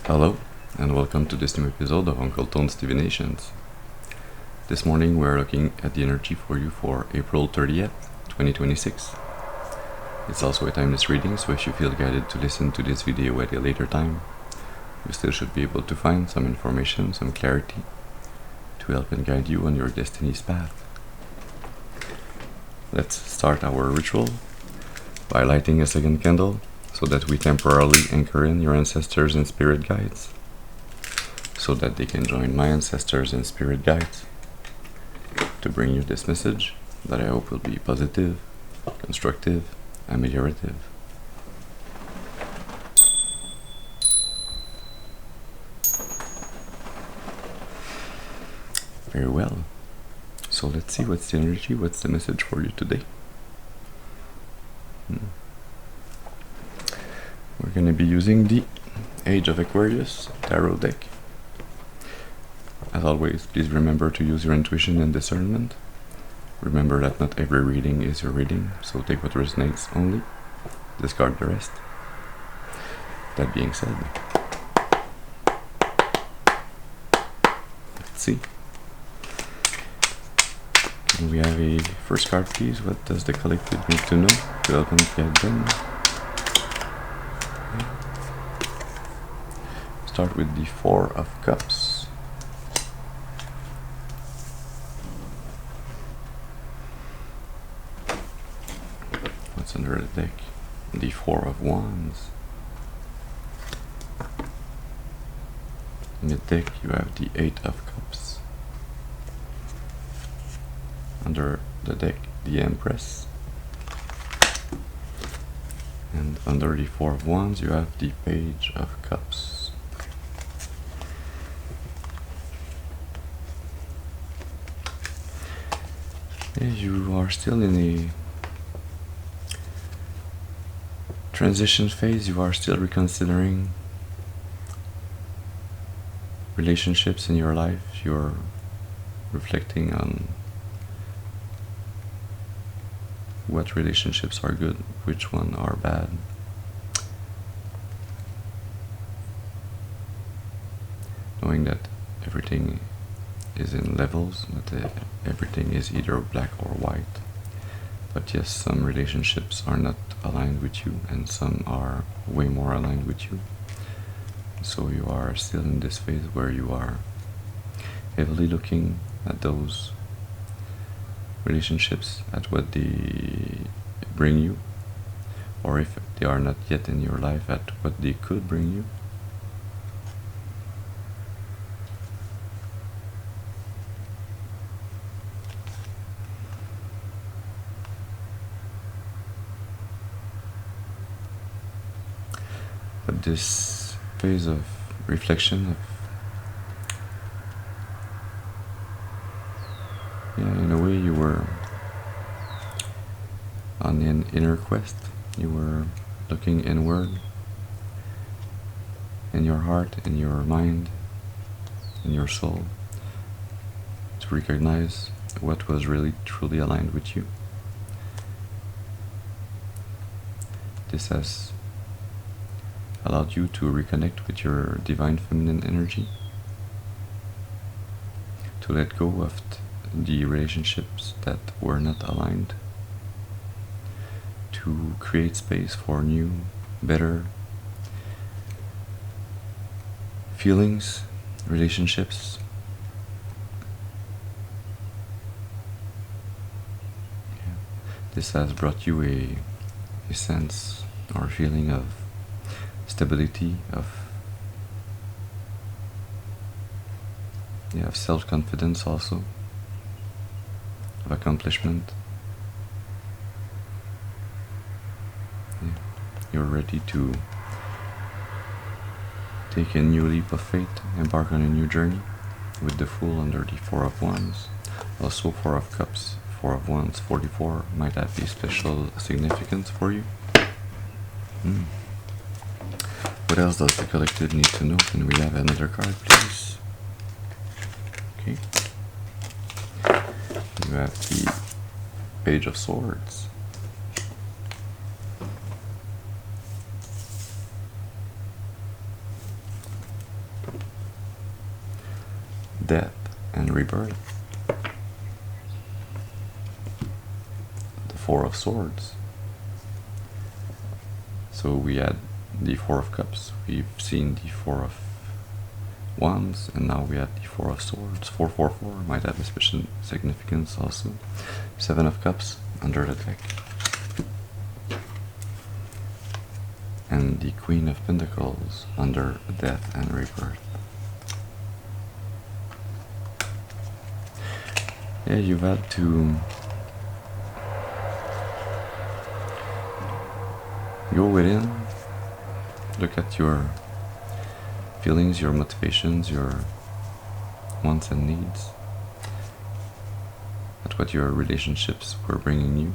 Hello, and welcome to this new episode of Uncle Tone's Divinations. This morning we're looking at the energy for you for April 30th, 2026. It's also a timeless reading, so if you feel guided to listen to this video at a later time, you still should be able to find some information, some clarity, to help and guide you on your destiny's path. Let's start our ritual by lighting a second candle, so that we temporarily anchor in your ancestors and spirit guides, so that they can join my ancestors and spirit guides to bring you this message that I hope will be positive, constructive, ameliorative. Very well. So let's see what's the energy, what's the message for you today. We're going to be using the Age of Aquarius tarot deck. As always, please remember to use your intuition and discernment. Remember that not every reading is your reading, so take what resonates only, discard the rest. That being said, let's see. Can we have a first card, please? What does the collective need to know to help them guide them? Start with the Four of Cups. What's under the deck? The Four of Wands. In the deck you have the Eight of Cups. Under the deck, the Empress. And under the Four of Wands you have the Page of Cups. You are still in a transition phase. You are still reconsidering relationships in your life. You're reflecting on what relationships are good, which one are bad. Knowing that everything is in levels, that everything is either black or white. But yes, some relationships are not aligned with you, and some are way more aligned with you. So you are still in this phase where you are heavily looking at those relationships, at what they bring you, or if they are not yet in your life, at what they could bring you. But this phase of reflection, in a way you were on an inner quest. You were looking inward, in your heart, in your mind, in your soul, to recognize what was really truly aligned with you. This has allowed you to reconnect with your divine feminine energy, to let go of the relationships that were not aligned, to create space for new, better feelings, relationships. This has brought you a sense or feeling of stability, of self-confidence, also of accomplishment. You're ready to take a new leap of faith, embark on a new journey with the Fool under the Four of Wands. Also Four of Cups, Four of Wands, 44 might have a special significance for you. What else does the collective need to know? Can we have another card, please? Okay. You have the Page of Swords. death and rebirth. The Four of Swords. So we had the Four of Cups, we've seen the Four of Wands, and now we have the Four of Swords. 444 might have a special significance also. Seven of Cups under the deck. And the Queen of Pentacles under death and rebirth. Yeah, you've had to go within, look at your feelings, your motivations, your wants and needs, at what your relationships were bringing you,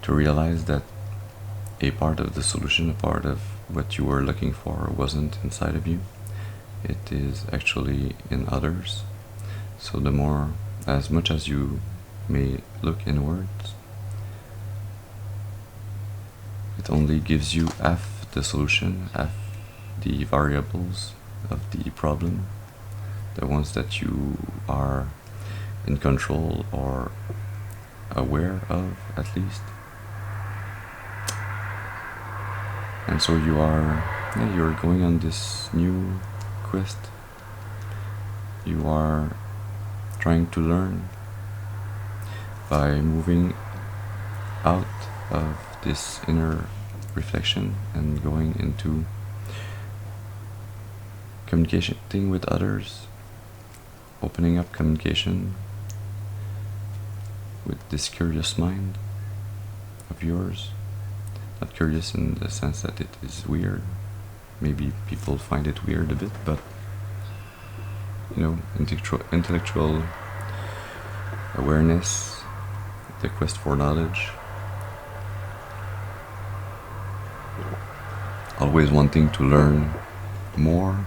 to realize that a part of the solution, a part of what you were looking for wasn't inside of you. It is actually in others. So the more, as much as you may look inwards, it only gives you half the solution, half the variables of the problem, the ones that you are in control or aware of at least. And so you're going on this new quest. You are trying to learn by moving out of this inner reflection and going into communicating with others, opening up communication with this curious mind of yours. Not curious in the sense that it is weird. Maybe people find it weird a bit, but you know, intellectual awareness, the quest for knowledge, always wanting to learn more.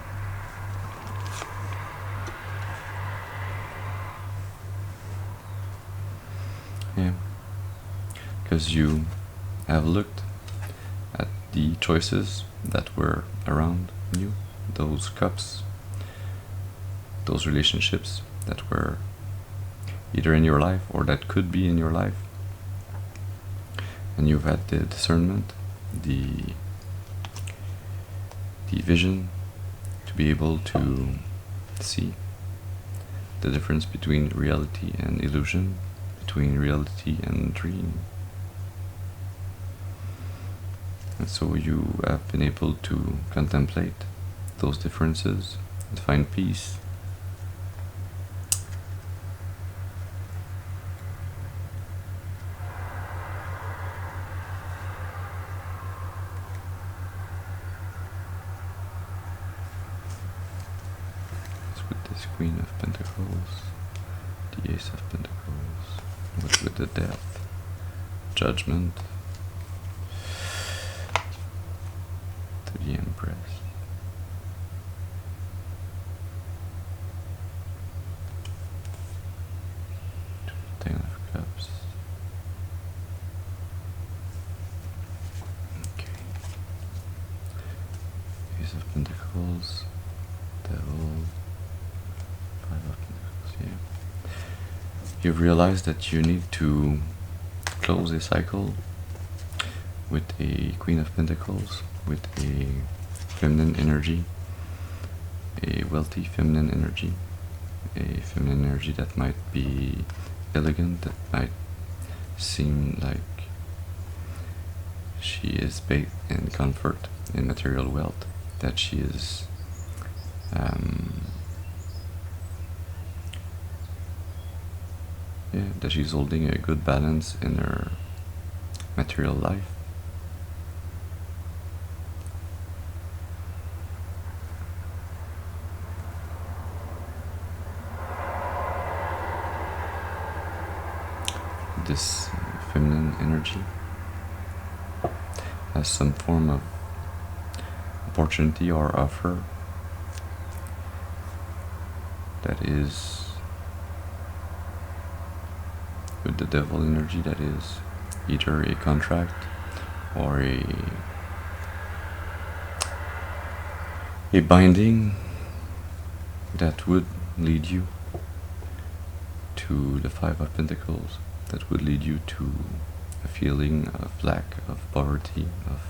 Yeah, because you have looked at the choices that were around you, those cups, those relationships that were either in your life or that could be in your life, and you've had the discernment, the vision to be able to see the difference between reality and illusion, between reality and dream. And so you have been able to contemplate those differences and find peace. With this Queen of Pentacles, the Ace of Pentacles, with the Death, Judgment, to the Empress, to the Ten of Cups. Okay. Ace of Pentacles, Devil, Five of Pentacles, yeah. You've realized that you need to close a cycle with a Queen of Pentacles, with a feminine energy, a wealthy feminine energy, a feminine energy that might be elegant, that might seem like she is bathed in comfort, in material wealth, that she is that she's holding a good balance in her material life. This feminine energy has some form of opportunity or offer that is, with the Devil energy, that is either a contract or a binding that would lead you to the Five of Pentacles, that would lead you to a feeling of lack, of poverty, of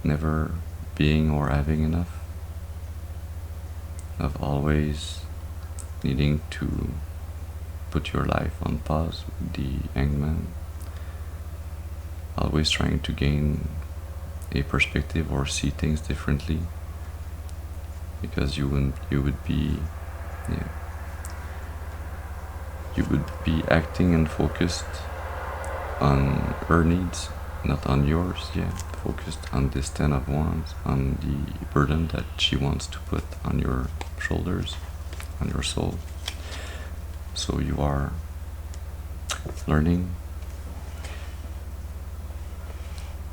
never being or having enough, of always needing to put your life on pause with the Hangman, always trying to gain a perspective or see things differently, because you would be acting and focused on her needs, not on yours. Focused on this Ten of Wands, on the burden that she wants to put on your shoulders, on your soul. So you are learning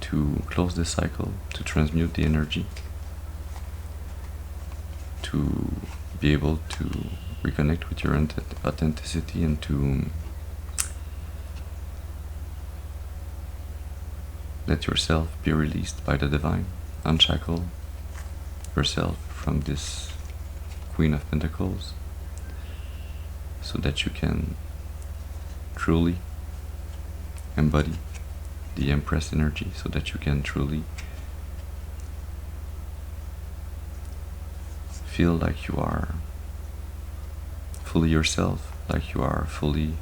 to close this cycle, to transmute the energy, to be able to reconnect with your authenticity, and to let yourself be released by the divine. Unshackle yourself from this Queen of Pentacles so that you can truly embody the Empress energy, so that you can truly feel like you are fully yourself, like you are fully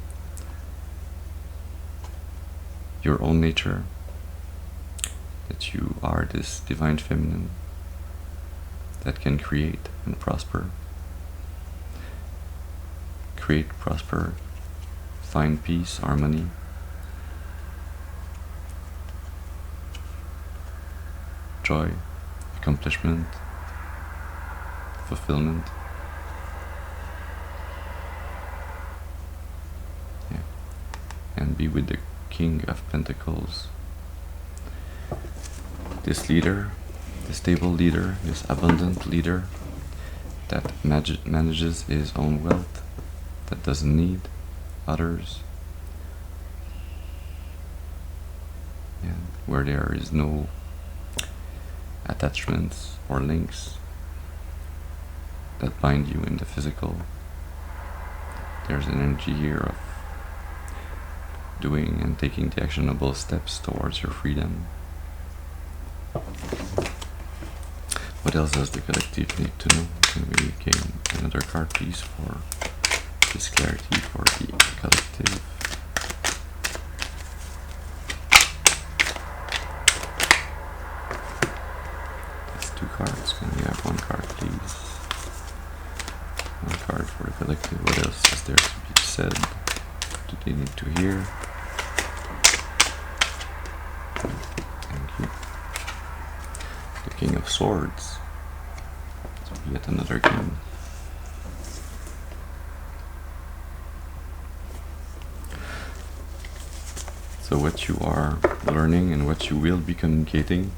your own nature, that you are this divine feminine that can create and prosper. Create, prosper, find peace, harmony, joy, accomplishment, fulfillment. And be with the King of Pentacles, this leader, this stable leader, this abundant leader that manages his own wealth, that doesn't need others, and where there is no attachments or links that bind you in the physical. There's an energy here of doing and taking the actionable steps towards your freedom. What else does the collective need to know? Can we gain another card, please, for this clarity for the collective? That's two cards. Can we have one card, please? One card for the collective. What else is there to be said? What do they need to hear? Thank you. The King of Swords. So yet another king. So what you are learning and what you will be communicating,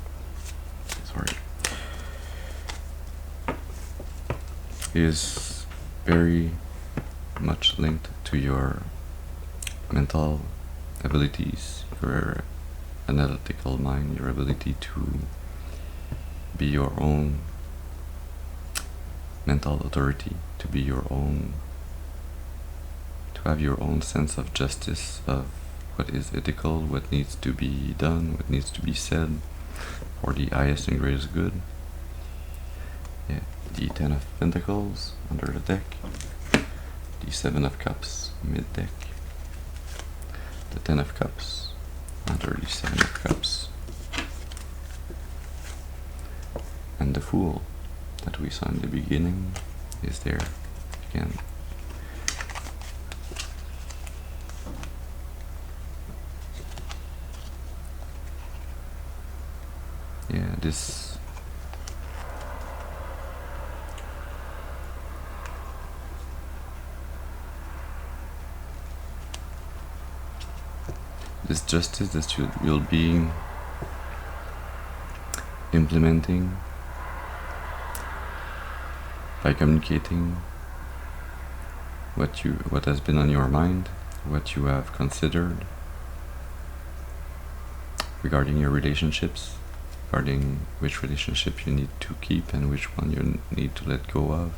is very much linked to your mental abilities, your analytical mind, your ability to be your own mental authority, to be your own, to have your own sense of justice, of what is ethical, what needs to be done, what needs to be said for the highest and greatest good. The Ten of Pentacles under the deck, the Seven of Cups mid deck, the Ten of Cups under the Seven of Cups, and the Fool that we saw in the beginning is there again. This justice that you will be implementing by communicating what has been on your mind, what you have considered regarding your relationships, regarding which relationship you need to keep and which one you need to let go of.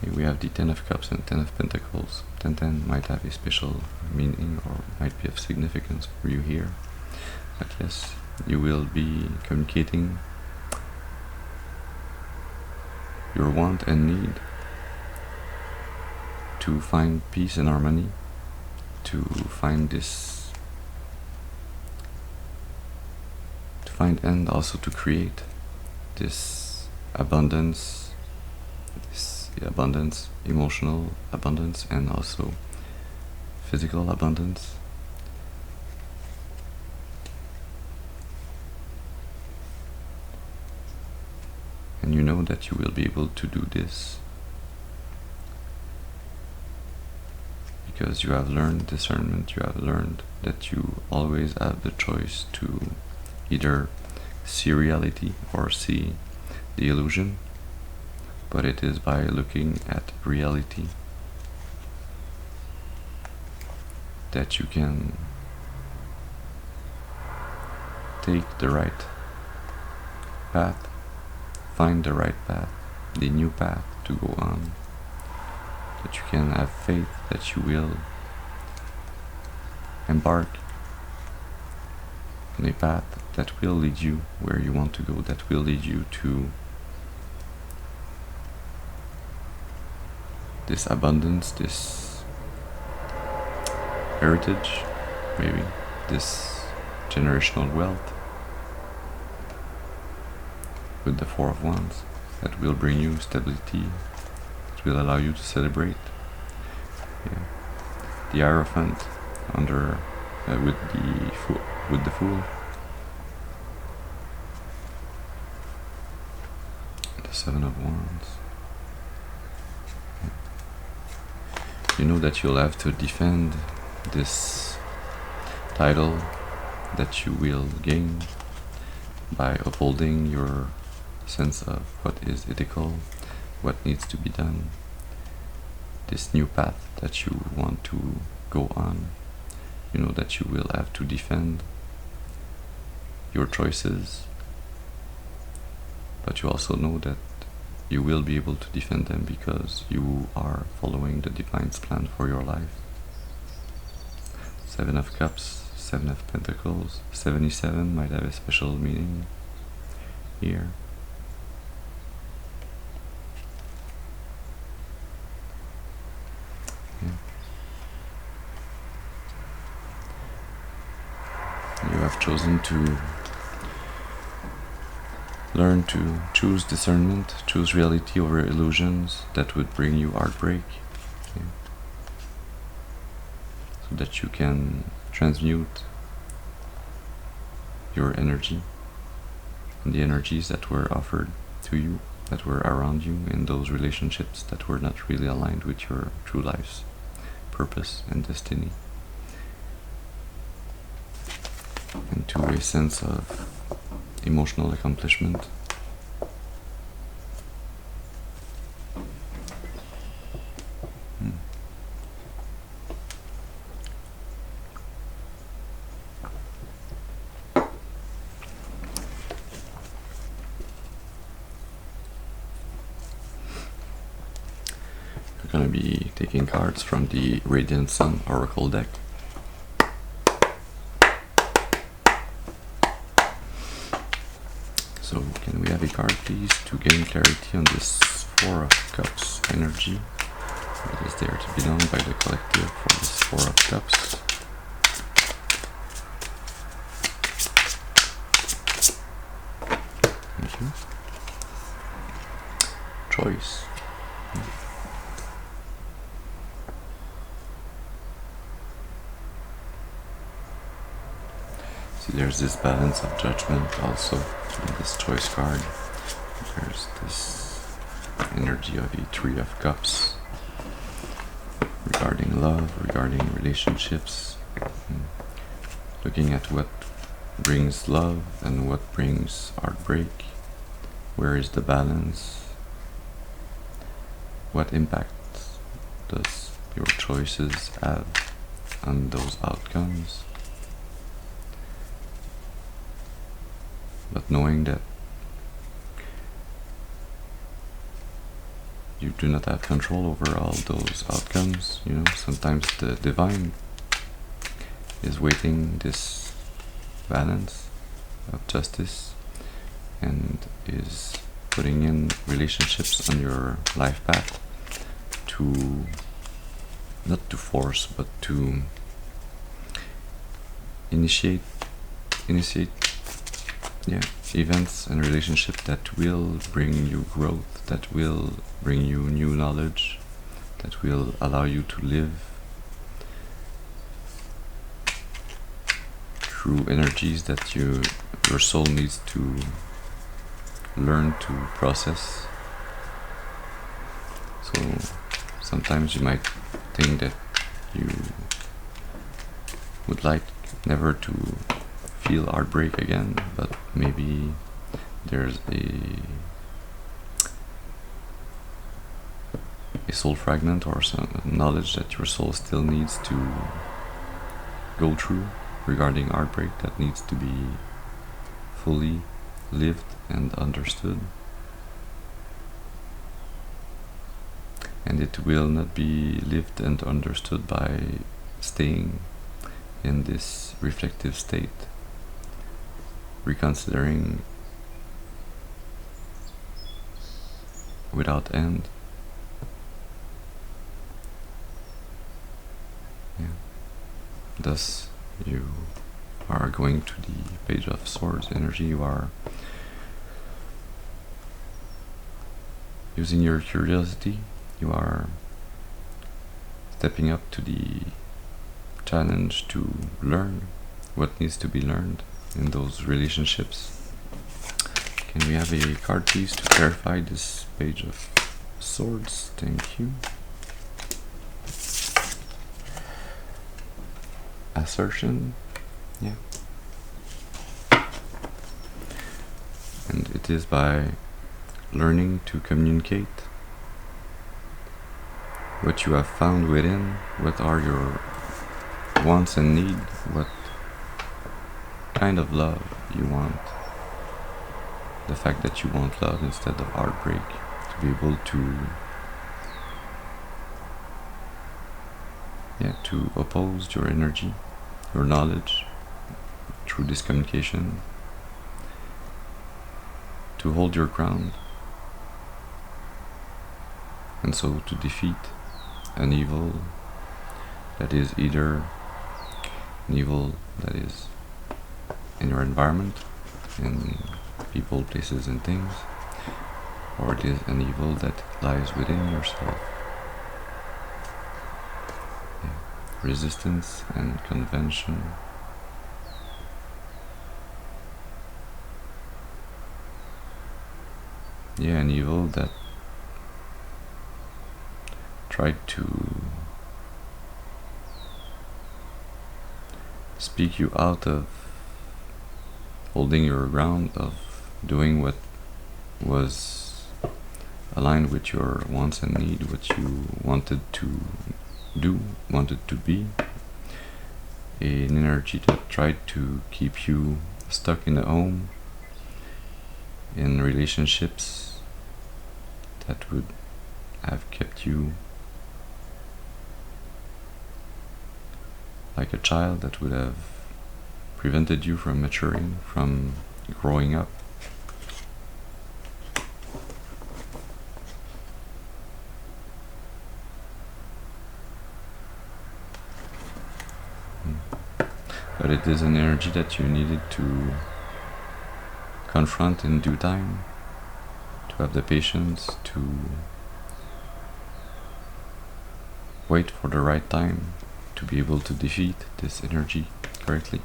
Here we have the 10 of Cups and 10 of Pentacles. 10-10 might have a special meaning or might be of significance for you here. But yes, you will be communicating your want and need to find peace and harmony, to find this, to find and also to create this abundance, emotional abundance, and also physical abundance. And you know that you will be able to do this because you have learned discernment. You have learned that you always have the choice to either see reality or see the illusion, but it is by looking at reality that you can take the right path, find the right path, the new path to go on, that you can have faith that you will embark on a path that will lead you where you want to go, that will lead you to this abundance, this heritage, maybe this generational wealth with the Four of Wands that will bring you stability, that will allow you to celebrate. Yeah. The Hierophant under with the Fool, the Seven of Wands. You know that you'll have to defend this title that you will gain by upholding your sense of what is ethical, what needs to be done, this new path that you want to go on. You know that you will have to defend your choices, but you also know that you will be able to defend them because you are following the Divine's plan for your life. Seven of Cups, Seven of Pentacles, 77 might have a special meaning here. Yeah. You have chosen to learn to choose discernment, choose reality over illusions that would bring you heartbreak, okay? So that you can transmute your energy and the energies that were offered to you, that were around you in those relationships that were not really aligned with your true life's purpose and destiny, into a sense of emotional accomplishment. We're going to be taking cards from the Radiant Sun Oracle deck. So can we have a card please to gain clarity on this Four of Cups energy? What is there to be done by the collective for this Four of Cups? Thank you. Choice. See, there's this balance of judgment also in this choice card. There's this energy of a Three of Cups regarding love, regarding relationships, looking at what brings love and what brings heartbreak. Where is the balance? What impact does your choices have on those outcomes? but knowing that you do not have control over all those outcomes. Sometimes the divine is waiting this balance of justice and is putting in relationships on your life path to, not to force, but to initiate events and relationships that will bring you growth, that will bring you new knowledge, that will allow you to live through energies that your soul needs to learn to process. So sometimes you might think that you would like never to feel heartbreak again, but maybe there's a soul fragment or some knowledge that your soul still needs to go through regarding heartbreak that needs to be fully lived and understood. And it will not be lived and understood by staying in this reflective state, reconsidering without end. Thus, you are going to the Page of Swords energy. You are using your curiosity. You are stepping up to the challenge to learn what needs to be learned in those relationships. Can we have a card, please, to clarify this Page of Swords? Thank you. Assertion. Yeah. And it is by learning to communicate what you have found within, what are your wants and needs, what kind of love you want, the fact that you want love instead of heartbreak, to be able to oppose your energy, your knowledge through this communication, to hold your ground, and so to defeat an evil that is either an evil that is in your environment, in people, places and things, or it is an evil that lies within yourself. Resistance and convention. An evil that tried to speak you out of holding your ground, of doing what was aligned with your wants and needs, what you wanted to do, wanted to be. An energy that tried to keep you stuck in a home, in relationships that would have kept you like a child, that would have prevented you from maturing, from growing up. But it is an energy that you needed to confront in due time, to have the patience to wait for the right time to be able to defeat this energy correctly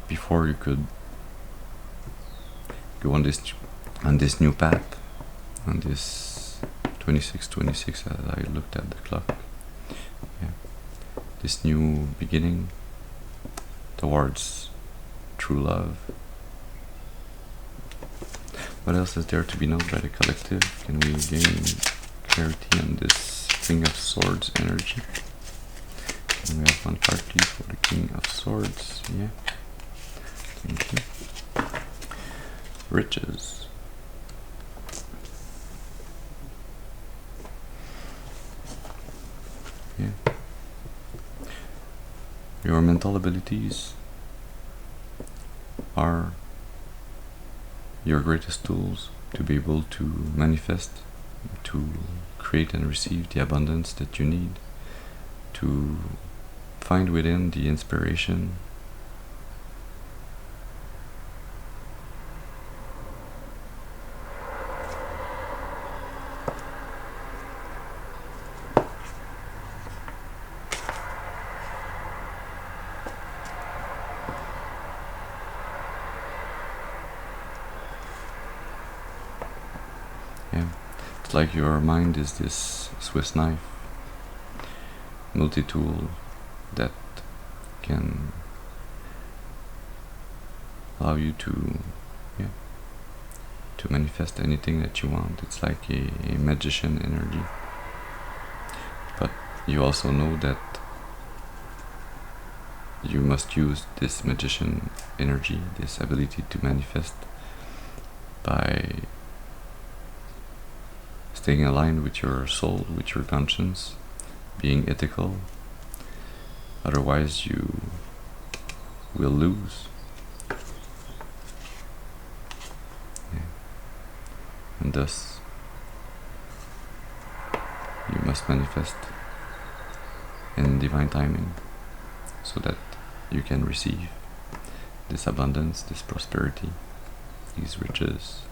before you could go on this new path, on this 2626 as I looked at the clock. This new beginning towards true love. What else is there to be known by the collective? Can we gain clarity on this King of Swords energy? And we have one card please for the King of Swords. Thank you. riches. Yeah. Your mental abilities are your greatest tools to be able to manifest, to create and receive the abundance that you need, to find within the inspiration, yeah. It's like your mind is this Swiss knife, multi-tool that can allow you to, yeah, to manifest anything that you want. It's like a magician energy. But you also know that you must use this magician energy, this ability to manifest, by staying aligned with your soul, with your conscience, being ethical. Otherwise you will lose. Yeah. And thus you must manifest in divine timing so that you can receive this abundance, this prosperity, these riches.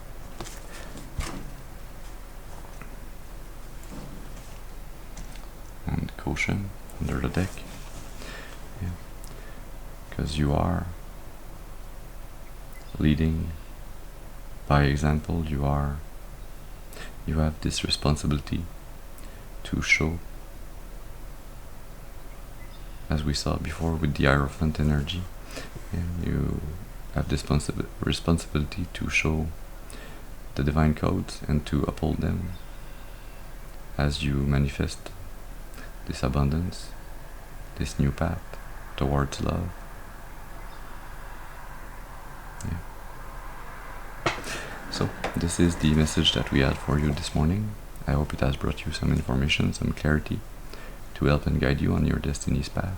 And caution under the deck. Yeah. Because you are leading by example. You have this responsibility to show, as we saw before with the Hierophant energy, and you have this responsibility to show the divine codes and to uphold them as you manifest this abundance, this new path towards love. Yeah. So this is the message that we had for you this morning. I hope it has brought you some information, some clarity to help and guide you on your destiny's path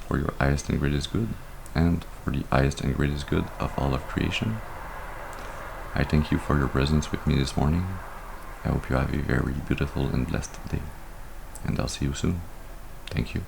for your highest and greatest good, and for the highest and greatest good of all of creation. I thank you for your presence with me this morning. I hope you have a very beautiful and blessed day, and I'll see you soon. Thank you.